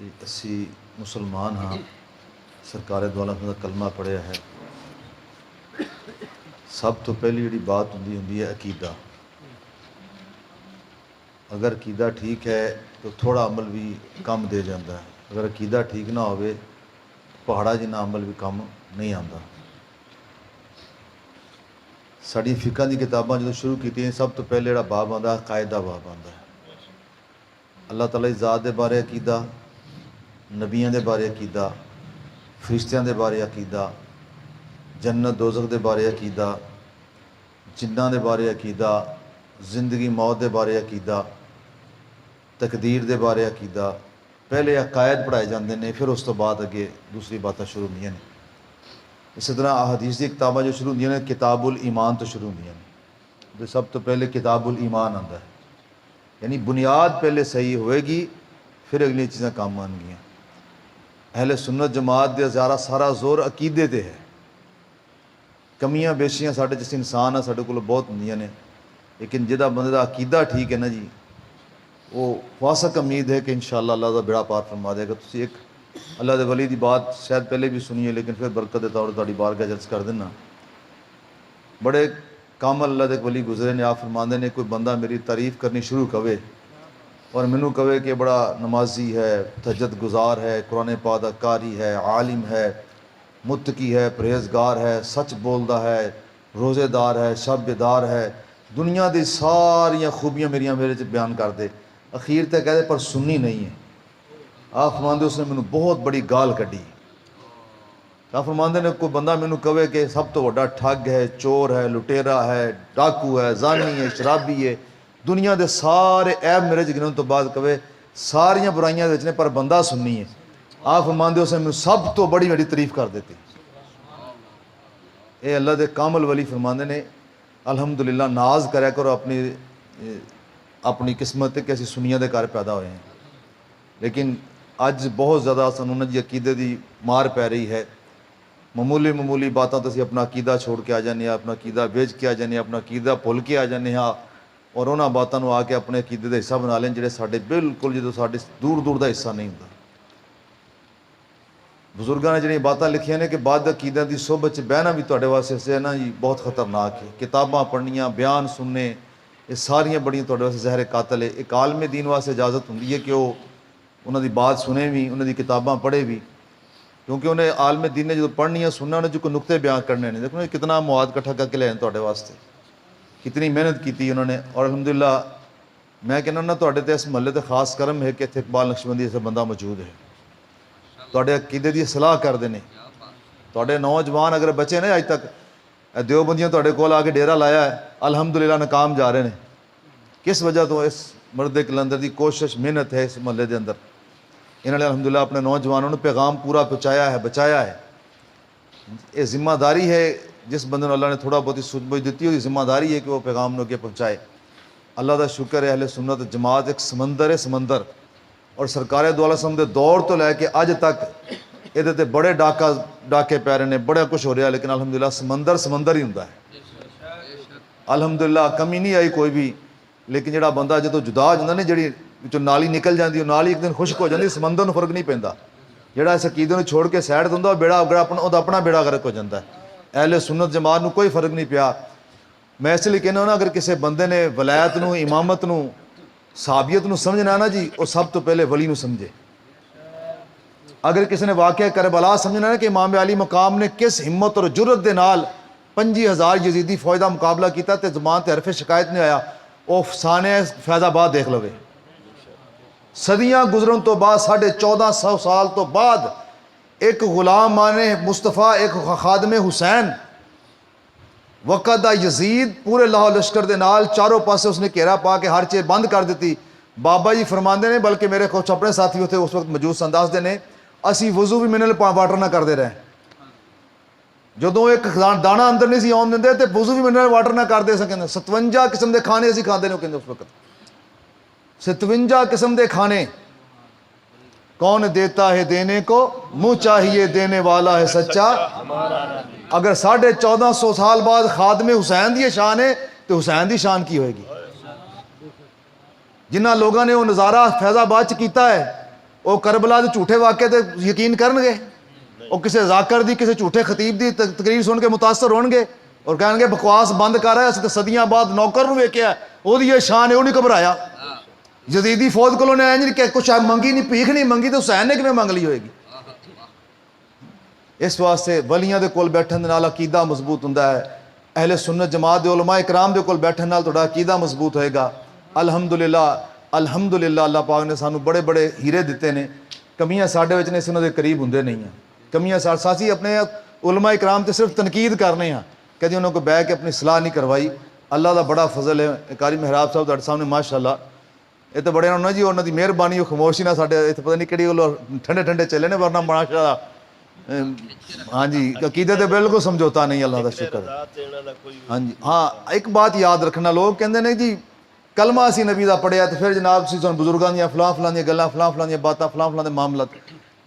असी मुसलमान हाँ, सरकार द्वारा का कलमा पढ़िया है। सब तो पहली जी बात होंगी है अकीदा। अगर अकीदा ठीक है तो थोड़ा अमल भी कम दे जाता है। अगर अकीदा ठीक ना हो पहाड़ा जिन्ना अमल भी कम नहीं आता। साड़ी फिका दी किताबां जो शुरू की सब तो पहले जो बाब आता कायदा बाब आता है। अल्लाह ताला की ज़ात के बारे अकीदा, नबियों के बारे अकीदा, फरिश्तियों के बारे अकीदा, जन्नत दोज़ख के बारे अकीदा, जिन्ना के बारे अकीदा, जिंदगी मौत के बारे अकीदा, तकदीर के बारे अकीदा। पहले अकायद पढ़ाए जाते हैं, फिर उस तो बाद अगे दूसरी बातें शुरू होंदियां ने। इस तरह अहदीस की किताबां जो शुरू होंदियां ने किताबुल ईमान तो शुरू होंदियां ने। तो सब तो पहले किताबुल ईमान आता है, यानी बुनियाद पहले सही होएगी, फिर अगली चीज़ां काम आएंगियां। अहले सुन्नत जमात के ज़्यादा सारा जोर अकीदे ते है। कमियां बेशियां साढ़े जिस इंसान है साढ़े को बहुत होंदियां ने, लेकिन जिहदा बंदे दा अकीदा ठीक है ना जी, वो वासक उम्मीद है कि इंशाअल्लाह अल्लाह का बेड़ा पार फरमा देगा। तुसी एक अल्लाह के वली की बात शायद पहले भी सुनी है, लेकिन फिर बरकत के तौर पर बारगाह जल्स कर देना। बड़े कामल अल्लाह के वली गुजरे ने। आप फरमाते ने कोई बंदा मेरी तारीफ़ करनी शुरू करे और मैनू कहे कि बड़ा नमाजी है, तहज्जुद गुजार है, कुरान पाक दा कारी है, आलिम है, मुत्तकी है, परहेजगार है, सच बोलता है, रोज़ेदार है, शब्बेदार है, दुनिया की सारिया खूबियाँ मेरिया मेरे च बयान कर दे। अखीर तक कहते पर सुन्नी नहीं है। आप फरमाते उसने मैनू बहुत बड़ी गाल कढ़ी। आप फरमाते ने कोई बंदा मैनू कहे कि सब तो वड्डा ठग है, चोर है, लुटेरा है, डाकू है, जानी है, शराबी है, दुनिया के सारे ऐब मेरे च गिनने तो बाद कहे सारिया बुराइयां ने पर बंदा सुन्नी है। आप फरमाते उसने मैनू सब तो बड़ी मेरी तारीफ कर देती। ये अल्लाह के कामल वली फरमाते ने अल्हम्दुलिल्लाह नाज करा करो अपनी अपनी किस्मत कि असी सुनिया के घर पैदा हुए हैं। लेकिन अज बहुत ज़्यादा सानू उन्होंने अकीदे की मार पै रही है। मामूली बातों तो असी अपना अकीदा छोड़ के आ जाने, अपना अकीदा बेच के आ जाने, अपना अकीदा भुल के आ जाने और उन्होंने बातों को आके अपने अकीदे का हिस्सा बना लें, जो साढ़े बिल्कुल जो साढ़े दूर दूर का हिस्सा नहीं होंगे। बजुर्गों ने जी बातें लिखिया ने कि बाद अकीदा की सोबत बहना भी तुहाडे वास्ते है ना जी बहुत खतरनाक है। किताबां पढ़निया, बयान सुनने, ये सारिया बड़िया तुहाडे वास्ते जहर कातल है। एक आलमे दीन वास्ते इजाजत होंगी है कि वो उन्होंने बात सुने भी, उन्होंने किताबां पढ़े भी, क्योंकि उन्हें आलमे दीन ने जो पढ़नी है सुनना, उन्हें जो कोई नुकते बयान करने ने। देखो कितना मुआद इकट्ठा करके ले तुहाडे वास्ते, कितनी मेहनत की उन्होंने। और अलहमदुलिल्लाह मैं कहना ना तुहाडे ते इस महल्ले ते खास करम है कि इत्थे इकबाल नक्शबंदी जैसा बंदा मौजूद है। तुहाडे अकीदे की सलाह करते हैं। तुहाडे नौजवान अगर बचे ने अज तक देवबंदियां तुहाडे कोल आके डेरा लाया है, अलहमदुलिल्लाह नाकाम जा रहे हैं। किस वजह तो इस मर्द कलंदर की कोशिश मेहनत है। इस महल्ले के अंदर इन्होंने अलहमदुलिल्लाह अपने नौजवानों ने पैगाम पूरा पहुँचाया है, बचाया है। ये जिम्मेदारी है जिस बंदे अल्लाह ने थोड़ा बहुत सूझबूझ दी हुई जिम्मेदारी है कि वह पैगाम अगे पहुँचाए। अल्लाह का शुक्र है अहले सुन्नत जमात एक समंदर है, समंदर। और सरकार दौला सम के दौर तो लैके अज तक ये बड़े डाके पै रहे हैं, बड़ा कुछ हो रहा, लेकिन अलहमदुलिल्लाह समंदर समंदर ही होंदा है। अलहमदुलिल्लाह कमी नहीं आई कोई भी। लेकिन जो बंदा जो जुदा हो जाता ना, जी नाली निकल जाती है, नाली एक दिन खुश्क हो जाती, समंदर में फर्क नहीं पैंदा। जोड़ा इस अकीदे में छोड़ के सैड दिंदा बेड़ा अगर अपना बेड़ा गर्क हो जाता है। अहले सुन्नत जमात में कोई फर्क नहीं पिया। मैं इसलिए कहना ना, अगर किसी बंदे ने वलायत नूं, इमामत नूं, साबियत नूं समझना ना जी, वो सब तो पहले वली नूं समझे। अगर किसी ने वाक़या करबला समझना ना कि इमाम अली मकाम ने किस हिम्मत और जुर्रत के नाल 25,000 यजीदी फौज का मुकाबला किया तो ज़बान ते हरफ शिकायत नहीं आया, वो फसाने फैज़ाबाद देख लवे। सदियाँ गुजरन तो बाद 1450 साल तो बाद एक गुलाम माने मुस्तफ़ा, एक खादमे हुसैन वक़्त यजीद पूरे लाहौर लश्कर के नाल चारों पासे उसने घेरा पा के हर चीज़ बंद कर दी। बाबा जी फरमाते ने, बल्कि मेरे कुछ अपने साथी उसे उस वक्त मौजूद सन, दसते ने असी वजू भी मिनरल वाटर ना करते रहे। जो एक दाना अंदर नहीं सी आउन देंदे ते वजू भी मिनरल वाटर ना करते। 57 किस्म के खाने असी खाते हैं। कहते उस वक्त 57 किस्म के खाने। कौन देता है देने को, मुँह चाहिए देने वाला है सच्चा। अगर 1450 साल बाद खादमे हुसैन की शान है तो हुसैन की शान की होएगी। जिन्होंने लोगों ने वह नज़ारा फैज़ाबाद किया है, ਉਹ ਕਰਬਲਾ ਦੇ ਝੂਠੇ ਵਾਕਿਆ ਤੇ ਯਕੀਨ ਕਰਨਗੇ? ਉਹ ਕਿਸੇ ਜ਼ਾਕਰ ਦੀ ਕਿਸੇ ਝੂਠੇ ਖਤੀਬ ਦੀ ਤਕਰੀਰ ਸੁਣ ਕੇ ਮੁਤਾਸਰ ਹੋਣਗੇ ਔਰ ਕਹਿਣਗੇ ਬਕਵਾਸ ਬੰਦ ਕਰ ਰਿਹਾ, ਅਸੀਂ ਤਾਂ ਸਦੀਆਂ ਬਾਅਦ ਨੌਕਰ ਨੂੰ ਵੇਖਿਆ, ਉਹਦੀ ਇਹ ਸ਼ਾਨ ਹੈ, ਉਹ ਨਹੀਂ ਘਬਰਾਇਆ। ਯਜ਼ੀਦੀ ਫੌਜ ਕੋਲੋਂ ਨੇ ਨਹੀਂ ਕਿ ਕੁਛ ਮੰਗੀ ਨਹੀਂ, ਭੀਖ ਨਹੀਂ ਮੰਗੀ, ਤਾਂ ਹੁਸੈਨ ਨੇ ਕਿਵੇਂ ਮੰਗ ਲਈ ਹੋਏਗੀ? ਇਸ ਵਾਸਤੇ ਵਲੀਆਂ ਦੇ ਕੋਲ ਬੈਠਣ ਦੇ ਨਾਲ ਅਕੀਦਾ ਮਜ਼ਬੂਤ ਹੁੰਦਾ ਹੈ। ਅਹਿਲੇ ਸੁन्नत ਜਮਾਤ ਦੇ ਉਲਮਾ ਇਕਰਾਮ ਦੇ ਕੋਲ ਬੈਠਣ ਨਾਲ ਤੁਹਾਡਾ ਅਕੀਦਾ ਮਜ਼ਬੂਤ ਹੋਏਗਾ। ਅਲਹਮਦੁਲਿल्लाह ਅਲਹਮਦੁਲਿल्लाह ਅੱਲਾਹ ਪਾਕ ਨੇ ਸਾਨੂੰ ਬੜੇ ਬੜੇ ਹੀਰੇ ਦਿੱਤੇ ਨੇ। ਕਮੀਆਂ ਸਾਡੇ ਵਿੱਚ ਨੇ, ਅਸੀਂ ਉਹਨਾਂ ਦੇ ਕਰੀਬ ਹੁੰਦੇ ਨਹੀਂ ਹਾਂ। ਕਮੀਆਂ ਸਾਸੀ ਆਪਣੇ ਉਲਮਾ ਇਕਰਾਮ ਤੇ ਸਿਰਫ ਤਨਕੀਦ ਕਰਨੇ ਹਾਂ, ਕਦੀ ਉਹਨਾਂ ਕੋਲ ਬਹਿ ਕੇ ਆਪਣੀ ਸਲਾਹ ਨਹੀਂ ਕਰਵਾਈ। ਅੱਲਾਹ ਦਾ ਬੜਾ ਫਜ਼ਲ ਹੈ। ਕਾਰੀ ਮਹਿਰਾਬ ਸਾਹਿਬ ਤੁਹਾਡੇ ਸਾਹਮਣੇ ਮਾਸ਼ਾਅੱਲਾ, ਇਹ ਤਾਂ ਬੜੇ ਉਹਨਾਂ ਜੀ, ਉਹਨਾਂ ਦੀ ਮਿਹਰਬਾਨੀ, ਉਹ ਖਾਮੋਸ਼ੀ ਨਾਲ ਸਾਡੇ ਇੱਥੇ ਪਤਾ ਨਹੀਂ ਕਿਹੜੀ ਉਹ ਠੰਡੇ ਠੰਡੇ ਚੱਲੇ ਨੇ, ਵਰਨਾ ਮਾਸ਼ਾਅੱਲਾ ਹਾਂਜੀ ਅਕੀਦੇ ਤੇ ਬਿਲਕੁਲ ਸਮਝੌਤਾ ਨਹੀਂ। ਅੱਲਾਹ ਦਾ ਸ਼ੁਕਰ ਹਾਂਜੀ। ਹਾਂ ਇੱਕ ਬਾਤ ਯਾਦ ਰੱਖਣਾ, ਲੋਕ ਕਹਿੰਦੇ ਨੇ ਜੀ ਕਲਮਾ ਅਸੀਂ ਨਬੀ ਦਾ ਪੜਿਆ ਤੇ ਫਿਰ ਜਨਾਬ ਅਸੀਂ ਤੁਹਾਨੂੰ ਬਜ਼ੁਰਗਾਂ ਦੀਆਂ ਫਲਾਂ ਦੀਆਂ ਗੱਲਾਂ, ਫਲਾਂ ਦੀਆਂ ਬਾਤਾਂ, ਫਲਾਂ ਦੇ ਮਾਮਲਾ।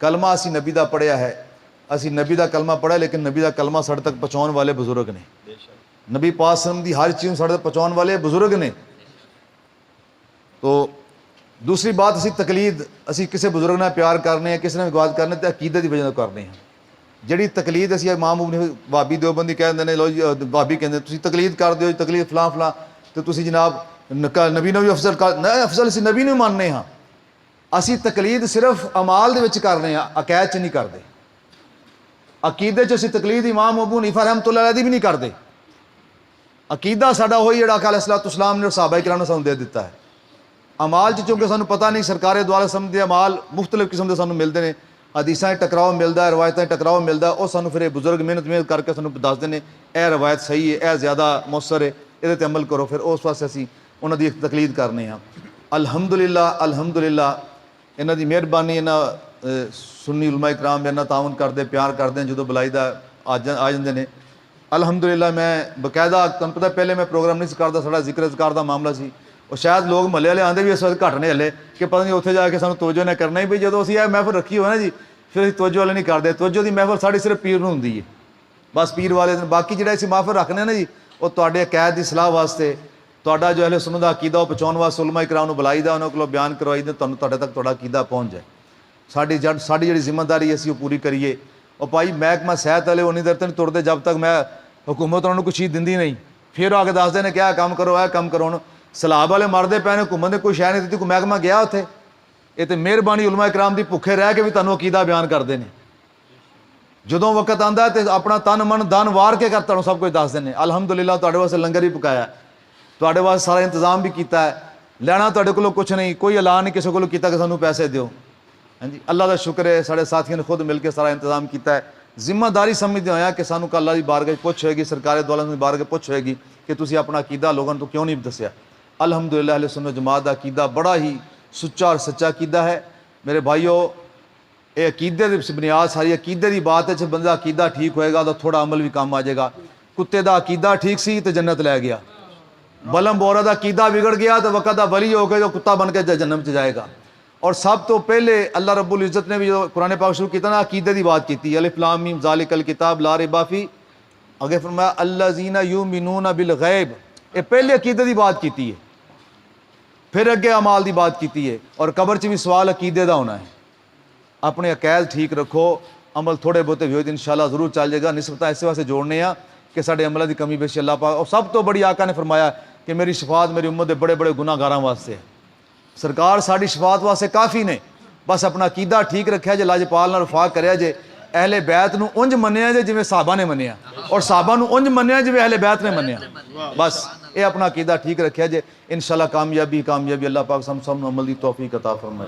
ਕਲਮਾ ਅਸੀਂ ਨਬੀ ਦਾ ਪੜਿਆ ਹੈ, ਅਸੀਂ ਨਬੀ ਦਾ ਕਲਮਾ ਪੜਿਆ, ਲੇਕਿਨ ਨਬੀ ਦਾ ਕਲਮਾ ਸਾਡੇ ਤੱਕ ਪਹੁੰਚਾਉਣ ਵਾਲੇ ਬਜ਼ੁਰਗ ਨੇ। ਨਬੀ ਪਾਕ ਸल्लल्लाहु अलैहि वसल्लम ਦੀ हर चीज़ ਸਾਡੇ ਤੱਕ ਪਹੁੰਚਾਉਣ ਵਾਲੇ ਬਜ਼ੁਰਗ ਨੇ। तो दूसरी बात, ਅਸੀਂ ਤਕਲੀਦ, ਅਸੀਂ ਕਿਸੇ ਬਜ਼ੁਰਗ ਨਾਲ ਪਿਆਰ ਕਰਨੇ ਆ, ਕਿਸੇ ਨਾਲ ਵਿਵਾਦ ਕਰਨੇ ਤੇ ਅਕੀਦੇ ਦੀ ਵਜ੍ਹਾ ਨਾਲ ਕਰਨੇ ਆ। ਜਿਹੜੀ ਤਕਲੀਦ ਅਸੀਂ ਇਮਾਮ ਵਾਬੀ ਦੇਵਬੰਦੀ ਕਹਿੰਦੇ ਨੇ, ਲੋ ਜੀ ਵਾਬੀ ਕਹਿੰਦੇ ਤੁਸੀਂ ਤਕਲੀਦ ਕਰਦੇ ਹੋ, ਤਕਲੀਦ ਫਲਾਂ ਤੇ ਤੁਸੀਂ ਜਨਾਬ ਨਬੀ ਨੂੰ ਵੀ ਅਫਜ਼ਲ ਕਰ, ਨਾ ਅਫਜ਼ਲ ਅਸੀਂ ਨਬੀ ਨੂੰ ਮੰਨਦੇ ਹਾਂ। ਅਸੀਂ ਤਕਲੀਦ ਸਿਰਫ ਅਮਾਲ ਦੇ ਵਿੱਚ ਕਰਨੇ ਆ, ਅਕੈਦ 'ਚ ਨਹੀਂ ਕਰਦੇ। ਅਕੀਦੇ 'ਚ ਅਸੀਂ ਤਕਲੀਦ ਇਮਾਮ ਅਬੂ ਹਨੀਫਾ ਰਹਿਮਤੁल्लाह अलैह ਦੀ ਵੀ ਨਹੀਂ ਕਰਦੇ। ਅਕੀਦਾ ਸਾਡਾ ਉਹੀ ਜਿਹੜਾ ਅਕਾਲ ਸਲਾਤੁਸਲਾਮ ਨੇ ਸਹਾਬਾ ਕਿਰਾਮ ਨੇ ਸਾਨੂੰ ਦੇ ਦਿੱਤਾ ਹੈ। ਅਮਾਲ 'ਚ ਚੂੰਕਿ ਸਾਨੂੰ ਪਤਾ ਨਹੀਂ, ਸਰਕਾਰੇ ਦੁਆਰਾ ਸਮਝ ਦੇ ਅਮਾਲ ਮੁਖਤਲਿਫ ਕਿਸਮ ਦੇ ਸਾਨੂੰ ਮਿਲਦੇ ਨੇ, ਹਦੀਸਾਂ 'ਚ ਟਕਰਾਓ ਮਿਲਦਾ, ਰਵਾਇਤਾਂ 'ਚ ਟਕਰਾਓ ਮਿਲਦਾ, ਉਹ ਸਾਨੂੰ ਫਿਰ ਇਹ ਬਜ਼ੁਰਗ ਮਿਹਨਤ ਕਰਕੇ ਸਾਨੂੰ ਦੱਸਦੇ ਨੇ ਇਹ ਰਵਾਇਤ ਸਹੀ ਹੈ, ਇਹ ਜ਼ਿਆਦਾ ਮੌਸਰ ਹੈ, ਇਹਦੇ 'ਤੇ ਅਮਲ ਕਰੋ। ਫਿਰ ਉਸ ਵਾਸਤੇ ਅਸੀਂ ਉਹਨਾਂ ਦੀ ਤਕਲੀਦ ਕਰਨੇ ਹਾਂ। ਅਲਹਮਦੁਲਿल्लाह ਇਹਨਾਂ ਦੀ ਮਿਹਰਬਾਨੀ, ਇਹਨਾਂ ਸੁन्नी ਉਲਮਾ ਇਕਰਾਮ ਮੇਰੇ ਨਾਲ ਤਾਵਨ ਕਰਦੇ, ਪਿਆਰ ਕਰਦੇ, ਜਦੋਂ ਬੁਲਾਈਦਾ ਆ ਜਾਂਦੇ ਨੇ। ਅਲਹਮਦੁਲਿल्लाह ਮੈਂ ਬਕਾਇਦਾ, ਤੁਹਾਨੂੰ ਪਤਾ ਪਹਿਲੇ ਮੈਂ ਪ੍ਰੋਗਰਾਮ ਨਹੀਂ ਸੀ ਕਰਦਾ, ਸਾਡਾ ਜ਼ਿਕਰ ਅਜ਼ਕਾਰ ਦਾ ਮਾਮਲਾ ਸੀ। ਉਹ ਸ਼ਾਇਦ ਲੋਕ ਮਹੱਲੇ ਵਾਲੇ ਆਉਂਦੇ ਵੀ ਇਸ ਵਕਤ ਘੱਟ ਨੇ ਹਲੇ, ਕਿ ਪਤਾ ਨਹੀਂ ਉੱਥੇ ਜਾ ਕੇ ਸਾਨੂੰ ਤਵੱਜੋ ਨਾ ਕਰਨਾ ਹੀ ਪਈ। ਜਦੋਂ ਅਸੀਂ ਇਹ ਮਹਿਫਲ ਰੱਖੀ ਹੋਏ ਨਾ ਜੀ, ਫਿਰ ਅਸੀਂ ਤਵੱਜੋ ਵਾਲੇ ਨਹੀਂ ਕਰਦੇ। ਤਵੱਜੋ ਦੀ ਮਹਿਫਲ ਸਾਡੀ ਸਿਰਫ ਪੀਰ ਨੂੰ ਹੁੰਦੀ ਹੈ, ਬਸ ਪੀਰ ਵਾਲੇ ਦਿਨ। ਬਾਕੀ ਜਿਹੜਾ ਅਸੀਂ ਮਹਿਫਲ ਰੱਖਦੇ ਨਾ ਜੀ, ਉਹ ਤੁਹਾਡੇ ਅਕੈਦ ਦੀ ਸਲਾਹ ਵਾਸਤੇ, ਤੁਹਾਡਾ ਜੋ ਅਹਿਲੇ ਸੁन्नत ਦਾ ਅਕੀਦਾ ਉਹ ਪਹੁੰਚਾਉਣ ਵਾਸਤੇ ਉਲਮਾ ਇਕਰਾਮ ਨੂੰ ਬੁਲਾਈਦਾ, ਉਹਨਾਂ ਕੋਲੋਂ ਬਿਆਨ ਕਰਵਾਈਦਾ, ਤੁਹਾਨੂੰ ਤੁਹਾਡੇ ਤੱਕ ਤੁਹਾਡਾ ਅਕੀਦਾ ਪਹੁੰਚ ਜਾਏ। ਸਾਡੀ ਜਿਹੜੀ ਜ਼ਿੰਮੇਵਾਰੀ ਅਸੀਂ ਉਹ ਪੂਰੀ ਕਰੀਏ। ਉਹ ਭਾਈ ਮਹਿਕਮਾ ਸਿਹਤ ਵਾਲੇ ਉਨੀ ਦੇਰ ਤੱਕ ਨਹੀਂ ਤੁਰਦੇ ਜਦ ਤੱਕ ਮੈਂ हुकूमत उन्होंने कुछ चीज़ दिंदी नहीं। फिर आके दसते हैं क्या काम करो, है काम करो। सलाब वाले मरते पे ने, हुकूमत ने कोई शह नहीं दी, कोई महकमा गया उत्थे। ये तो मेहरबानी उलमा इकराम की भुखे रह के भी तुहानू अकीदा बयान करते हैं। जदों वक्त आंदा तो अपना तन मन धन वार के तुहानू सब कुछ दसते हैं। अलहमदुलिल्लाह तुहाडे वास्ते लंगर भी पकाया, तुहाडे वास्ते सारा इंतजाम भी किया है। लैना तुहाडे कोलों कुछ नहीं, कोई ऐलान नहीं किसी कोलों कीता कि सानू पैसे दिओ। हाँ जी, अल्लाह का शुक्र है, साढ़े साथियों ने खुद मिलकर सारा इंतजाम किया है। जिम्मेदारी समझते होया कि सानू कल की बारगाह पुछ होएगी, सरकार द्वारा बारगाह पुछ होएगी कि तुसीं अपना अकीदा लोगों को क्यों नहीं दसिया। अल्हम्दुलिल्लाह अहले सुन्नत जमात का अकीदा बड़ा ही सुच्चा और सच्चा अकीदा है। मेरे भाईओ, ये अकीदे की बुनियाद सारी अकीदे की बात है। बंदा अकीदा ठीक होएगा तो थोड़ा अमल भी काम आ जाएगा। कुत्ते का अकीदा ठीक सी तो जन्नत लै गया, बलम बोरा का अकीदा बिगड़ गया तो वक़्त का वली हो गया, जो कुत्ता बन के जन्नत च जाएगा। और सब तो पहले अल्लाह रब्बुल इज़्ज़त ने भी जो कुरान पाक शुरू किया ना, अकीदे की बात की, अलिफ लाम मीम ज़ालिकल किताब ला रैब फीह। आगे फरमाया अल्लज़ीना युमिनूना बिल गैब, ये पहले अकीदे की बात की है, फिर अगे अमाल की बात की है। और कबर च भी सवाल अकीदे का होना है। अपने अकैद ठीक रखो, अमल थोड़े बहुते भी हो इंशाअल्लाह जरूर चल जाएगा। निस्बतां इस वास्ते जोड़ने आ कि साडे अमलों की कमी पेशी अल्लाह पाक। और सब तो बड़ी आका ने फरमाया कि मेरी शफात मेरी उम्मत के बड़े बड़े गुनाहगारां वास्ते है। सरकार साड़ी शफात वास्ते काफ़ी ने, बस अपना अकीदा ठीक रखा जे, लाजपाल नाल वफा करया जे, अहले बैत नूं उंज मन्निया जे जिवें साहबा ने मन्निया, और साहबा नूं उंज मन्निया जिवें अहले बैत ने मन्निया। बस ये अपना अकीदा ठीक रखा जे, इंशाअल्लाह कामयाबी अल्लाह पाक सब नूं अमल दी तौफीक अता फरमाए।